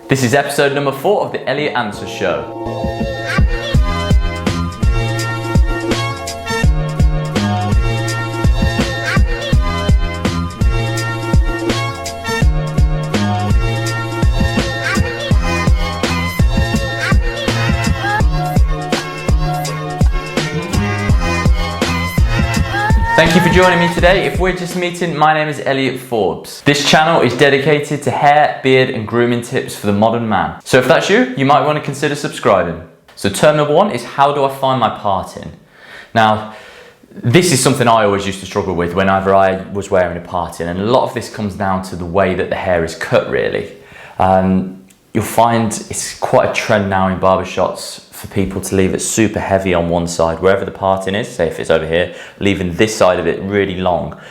This is episode number 4 of the Elliot Answers show. Thank you for joining me today. If we're just meeting, my name is Elliot Forbes. This channel is dedicated to hair, beard and grooming tips for the modern man. So if that's you, you might want to consider subscribing. So term number 1 is, how do I find my parting? Now, this is something I always used to struggle with whenever I was wearing a parting, and a lot of this comes down to the way that the hair is cut, really. You'll find it's quite a trend now in barbershops for people to leave it super heavy on one side, wherever the parting is. Say if it's over here, leaving this side of it really long,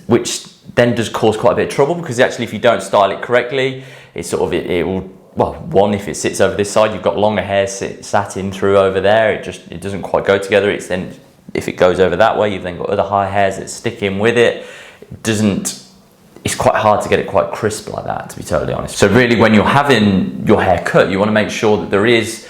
which then does cause quite a bit of trouble, because actually if you don't style it correctly, it will, well, one, if it sits over this side, you've got longer hair sat in through over there, it doesn't quite go together. It's then, if it goes over that way, you've then got other high hairs that stick in with it. It's quite hard to get it quite crisp like that, to be totally honest. So really, when you're having your hair cut, you want to make sure that there is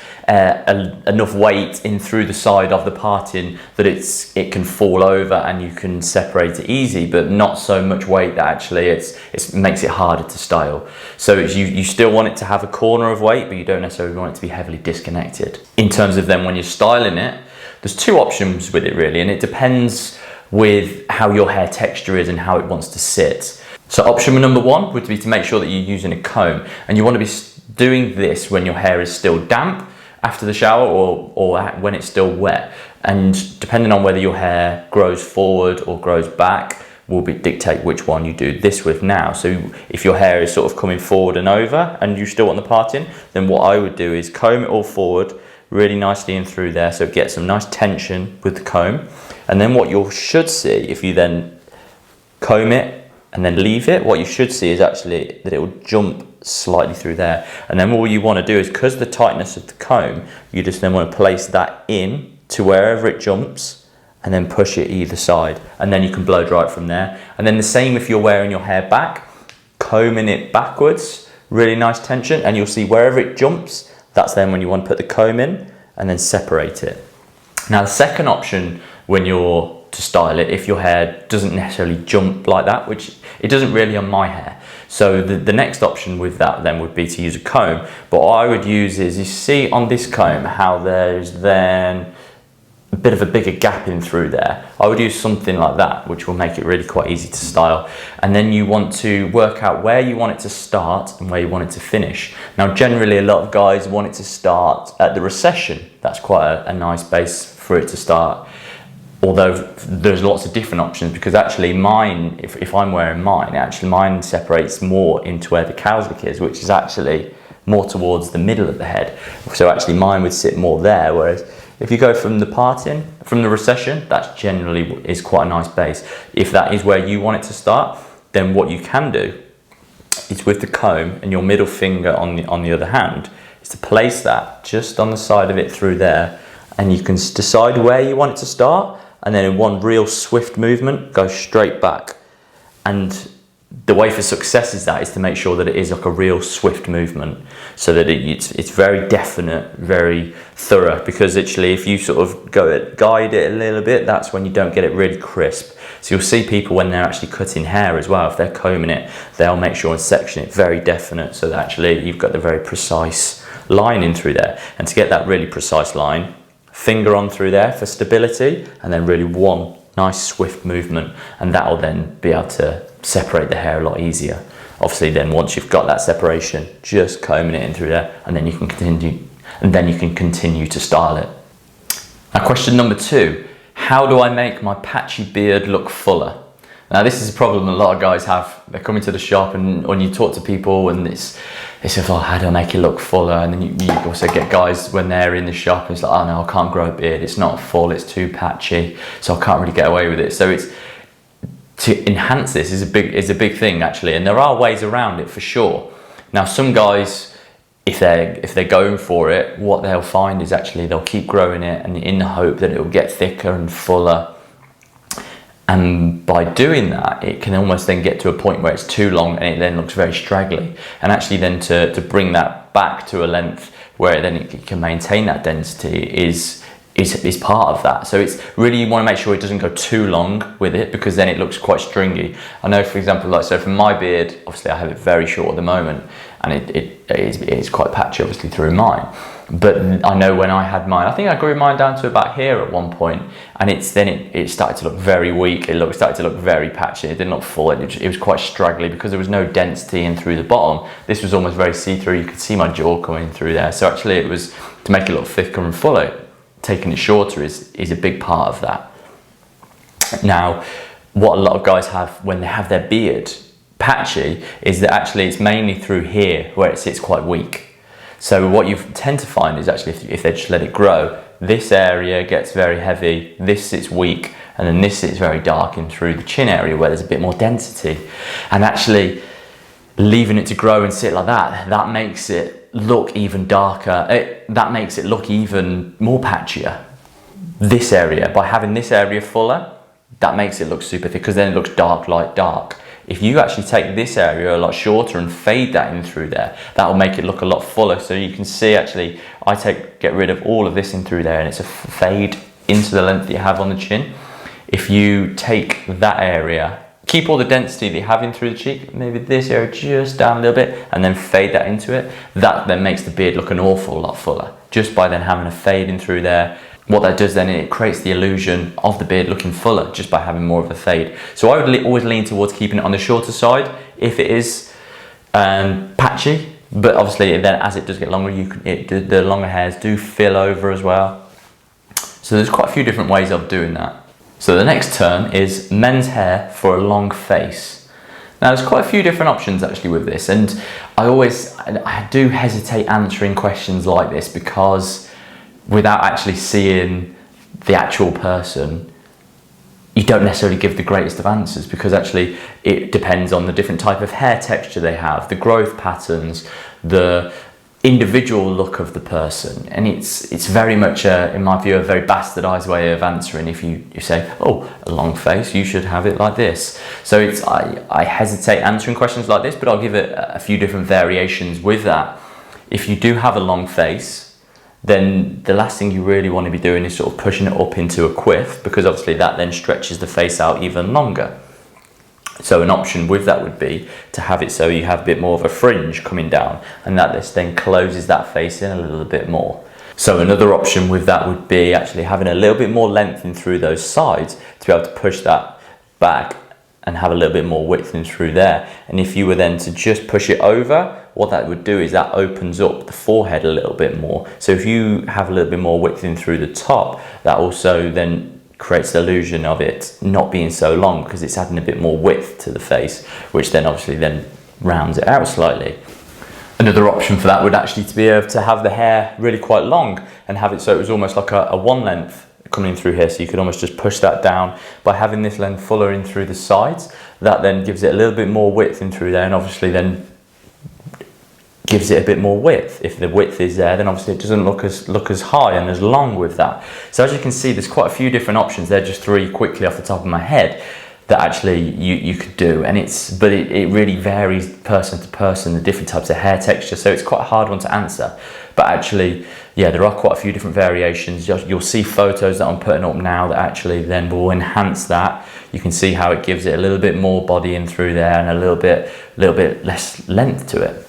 enough weight in through the side of the parting that it can fall over and you can separate it easy, but not so much weight that actually it makes it harder to style. So you still want it to have a corner of weight, but you don't necessarily want it to be heavily disconnected. In terms of then when you're styling it, there's 2 options with it really, and it depends with how your hair texture is and how it wants to sit. So option number 1 would be to make sure that you're using a comb, and you want to be doing this when your hair is still damp after the shower or when it's still wet. And depending on whether your hair grows forward or grows back will dictate which one you do this with now. So if your hair is sort of coming forward and over and you still want the parting, then what I would do is comb it all forward really nicely in through there, so it gets some nice tension with the comb. And then what you should see, if you then comb it and then leave it, what you should see is actually that it will jump slightly through there. And then all you want to do is, because the tightness of the comb, you just then want to place that in to wherever it jumps and then push it either side, and then you can blow dry it from there. And then the same if you're wearing your hair back, combing it backwards, really nice tension, and you'll see wherever it jumps, that's then when you want to put the comb in and then separate it. Now the second option when you're to style it, if your hair doesn't necessarily jump like that, which it doesn't really on my hair, so the next option with that then would be to use a comb. But what I would use is, you see on this comb how there's then a bit of a bigger gap in through there. I would use something like that, which will make it really quite easy to style. And then you want to work out where you want it to start and where you want it to finish. Now generally a lot of guys want it to start at the recession. That's quite a nice base for it to start. Although there's lots of different options, because actually mine, if I'm wearing mine, actually mine separates more into where the cowslick is, which is actually more towards the middle of the head. So actually mine would sit more there, whereas if you go from the parting, from the recession, that's generally is quite a nice base. If that is where you want it to start, then what you can do is, with the comb and your middle finger on the other hand, is to place that just on the side of it through there, and you can decide where you want it to start, and then in one real swift movement, go straight back. And the way for success is to make sure that it is like a real swift movement, so that it's very definite, very thorough, because actually if you sort of guide it a little bit, that's when you don't get it really crisp. So you'll see people when they're actually cutting hair as well, if they're combing it, they'll make sure and section it very definite, so that actually you've got the very precise line in through there. And to get that really precise line, finger on through there for stability, and then really one nice swift movement, and that'll then be able to separate the hair a lot easier. Obviously then once you've got that separation, just combing it in through there, and then you can continue to style it. Now question number 2, how do I make my patchy beard look fuller? Now this is a problem a lot of guys have. They come into the shop, and when you talk to people, and they say, oh, how do I make it look fuller? And then you also get guys when they're in the shop, and it's like, oh no, I can't grow a beard, it's not full, it's too patchy, so I can't really get away with it. So to enhance this is a big thing actually, and there are ways around it for sure. Now some guys, if they're going for it, what they'll find is actually they'll keep growing it, and in the hope that it will get thicker and fuller. And by doing that, it can almost then get to a point where it's too long and it then looks very straggly. And actually then to bring that back to a length where then it can maintain that density is part of that. So it's really, you want to make sure it doesn't go too long with it, because then it looks quite stringy. I know, for example, like, so for my beard, obviously I have it very short at the moment, and it is quite patchy obviously through mine. But I know when I had mine, I think I grew mine down to about here at one point, and it started to look very weak. It started to look very patchy. It didn't look full. It was quite straggly because there was no density in through the bottom. This was almost very see-through. You could see my jaw coming through there. So actually it was, to make it look thicker and fuller, taking it shorter is a big part of that. Now, what a lot of guys have when they have their beard patchy is that actually it's mainly through here where it sits quite weak. So what you tend to find is actually if they just let it grow, this area gets very heavy, this sits weak, and then this sits very dark in through the chin area where there's a bit more density. And actually leaving it to grow and sit like that makes it look even darker. That makes it look even more patchier. This area, by having this area fuller, that makes it look super thick, because then it looks dark, light, dark. If you actually take this area a lot shorter and fade that in through there, that will make it look a lot fuller. So you can see, actually, I get rid of all of this in through there, and it's a fade into the length that you have on the chin. If you take that area, keep all the density that you have in through the cheek, maybe this area just down a little bit, and then fade that into it, that then makes the beard look an awful lot fuller, just by then having a fade in through there. What that does then, it creates the illusion of the beard looking fuller just by having more of a fade. So I would always lean towards keeping it on the shorter side if it is patchy, but obviously then as it does get longer, the longer hairs do fill over as well. So there's quite a few different ways of doing that. So the next term is men's hair for a long face. Now there's quite a few different options actually with this, and I do hesitate answering questions like this, because without actually seeing the actual person, you don't necessarily give the greatest of answers, because actually it depends on the different type of hair texture they have, the growth patterns, the individual look of the person, and it's very much in my view a very bastardized way of answering. If you say, oh, a long face, you should have it like this. So I hesitate answering questions like this, but I'll give it a few different variations with that. If you do have a long face, then the last thing you really want to be doing is sort of pushing it up into a quiff, because obviously that then stretches the face out even longer. So an option with that would be to have it so you have a bit more of a fringe coming down, and this then closes that face in a little bit more. So another option with that would be actually having a little bit more length in through those sides to be able to push that back and have a little bit more width in through there. And if you were then to just push it over, what that would do is that opens up the forehead a little bit more. So if you have a little bit more width in through the top, that also then creates the illusion of it not being so long, because it's adding a bit more width to the face, which then obviously then rounds it out slightly. Another option for that would actually to be able to have the hair really quite long and have it so it was almost like a one length coming in through here, so you could almost just push that down by having this length fuller in through the sides. That then gives it a little bit more width in through there, and obviously then gives it a bit more width. If the width is there, then obviously it doesn't look as high and as long with that. So as you can see, there's quite a few different options. They're just three quickly off the top of my head that actually you could do, and it really varies person to person, the different types of hair texture, so it's quite a hard one to answer. But actually, yeah, there are quite a few different variations. You'll see photos that I'm putting up now that actually then will enhance that. You can see how it gives it a little bit more body in through there and a little bit less length to it.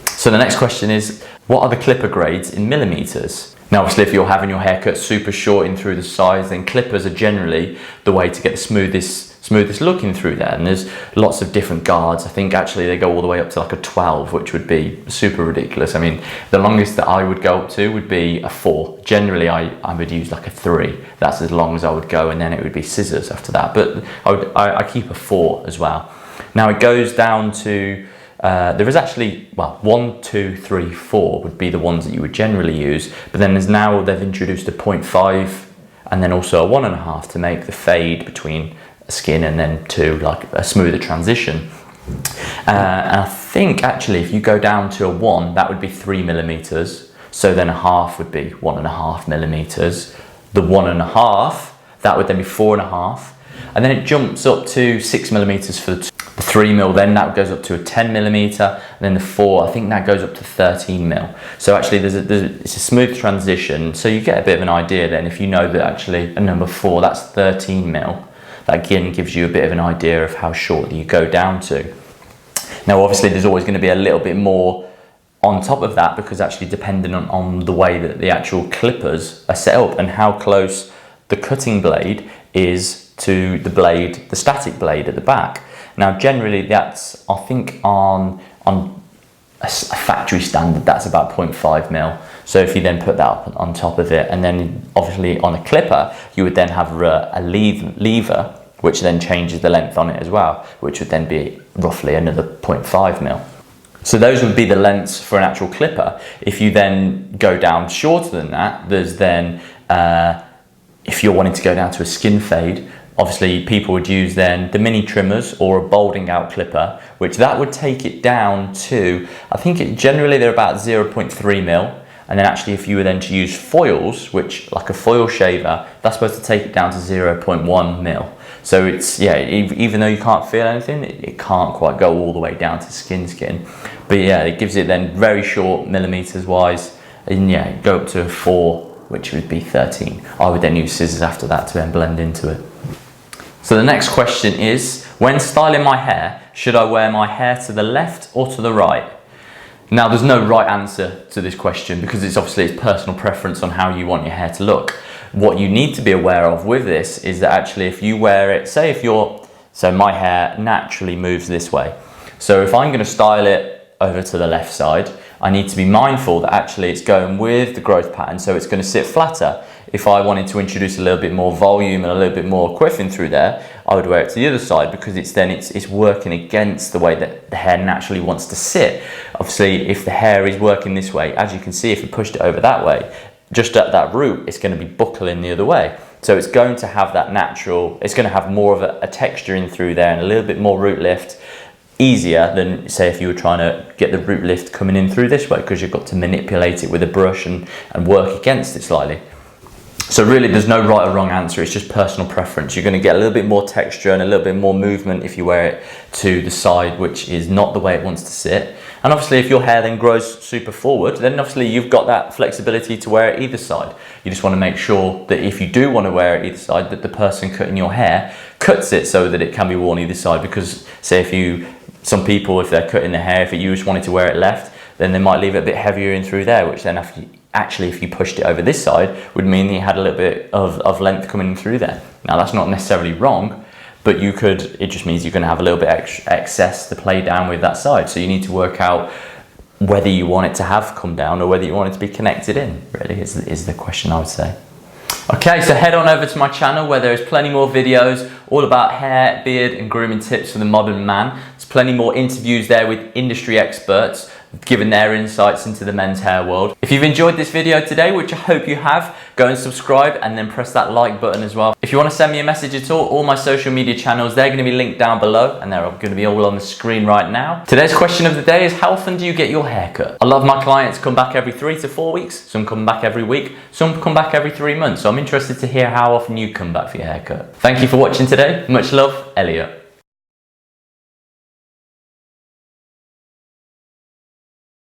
So the next question is, what are the clipper grades in millimeters? Now obviously if you're having your haircut super short in through the sides, then clippers are generally the way to get the smoothest look in through there, and there's lots of different guards. I think actually they go all the way up to like a 12, which would be super ridiculous. I mean, the longest that I would go up to would be a 4. Generally I would use like a 3. That's as long as I would go, and then it would be scissors after that, but I keep a 4 as well. Now it goes down to there is actually, well, 1, 2, 3, 4 would be the ones that you would generally use, but then they've introduced a 0.5 and then also a 1.5 to make the fade between skin and then to like a smoother transition. And I think actually if you go down to a 1, that would be 3 millimeters. So then a half would be 1.5 millimeters. The 1.5, that would then be 4.5. and then it jumps up to 6mm for the 3mm, then that goes up to a 10mm, and then the 4, I think that goes up to 13mm. So actually it's a smooth transition, so you get a bit of an idea then if you know that actually a number 4, that's 13mm. That again gives you a bit of an idea of how short you go down to. Now obviously there's always going to be a little bit more on top of that, because actually depending on the way that the actual clippers are set up and how close the cutting blade is to the blade, the static blade at the back. Now generally that's, I think on a factory standard, that's about 0.5mm. So if you then put that up on top of it, and then obviously on a clipper, you would then have a lever, which then changes the length on it as well, which would then be roughly another 0.5mm. So those would be the lengths for an actual clipper. If you then go down shorter than that, there's then, if you're wanting to go down to a skin fade, obviously people would use then the mini trimmers or a balding out clipper, which that would take it down to, I think generally they're about 0.3mm. And then actually if you were then to use foils, which like a foil shaver, that's supposed to take it down to 0.1mm. So it's, yeah, even though you can't feel anything, it can't quite go all the way down to skin. But yeah, it gives it then very short millimeters wise, and yeah, go up to a 4, which would be 13. I would then use scissors after that to then blend into it. So the next question is, when styling my hair, should I wear my hair to the left or to the right? Now there's no right answer to this question, because it's personal preference on how you want your hair to look. What you need to be aware of with this is that actually if you wear it, so my hair naturally moves this way. So if I'm going to style it over to the left side, I need to be mindful that actually it's going with the growth pattern, so it's going to sit flatter. If I wanted to introduce a little bit more volume and a little bit more quiffing through there, I would wear it to the other side, because it's working against the way that the hair naturally wants to sit. Obviously, if the hair is working this way, as you can see, if you pushed it over that way, just at that root, it's going to be buckling the other way. So it's going to have that natural, it's going to have more of a texture in through there and a little bit more root lift, easier than say if you were trying to get the root lift coming in through this way, because you've got to manipulate it with a brush and work against it slightly. So really there's no right or wrong answer, it's just personal preference. You're going to get a little bit more texture and a little bit more movement if you wear it to the side, which is not the way it wants to sit. And obviously if your hair then grows super forward, then obviously you've got that flexibility to wear it either side. You just want to make sure that if you do want to wear it either side, that the person cutting your hair cuts it so that it can be worn either side. Because say some people, if they're cutting their hair, if you just wanted to wear it left, then they might leave it a bit heavier in through there, which then if you pushed it over this side would mean that you had a little bit of length coming through there. Now that's not necessarily wrong, but it just means you're going to have a little bit excess to play down with that side. So you need to work out whether you want it to have come down or whether you want it to be connected in, really is the question I would say. Okay, so head on over to my channel where there's plenty more videos all about hair, beard and grooming tips for the modern man. There's plenty more interviews there with industry experts giving their insights into the men's hair world. If you've enjoyed this video today, which I hope you have, go and subscribe and then press that like button as well. If you want to send me a message at all my social media channels, they're going to be linked down below and they're going to be all on the screen right now. Today's question of the day is, how often do you get your hair cut? A lot of my clients come back every 3 to 4 weeks, some come back every week, some come back every 3 months. So I'm interested to hear how often you come back for your haircut. Thank you for watching today. Much love, Elliot.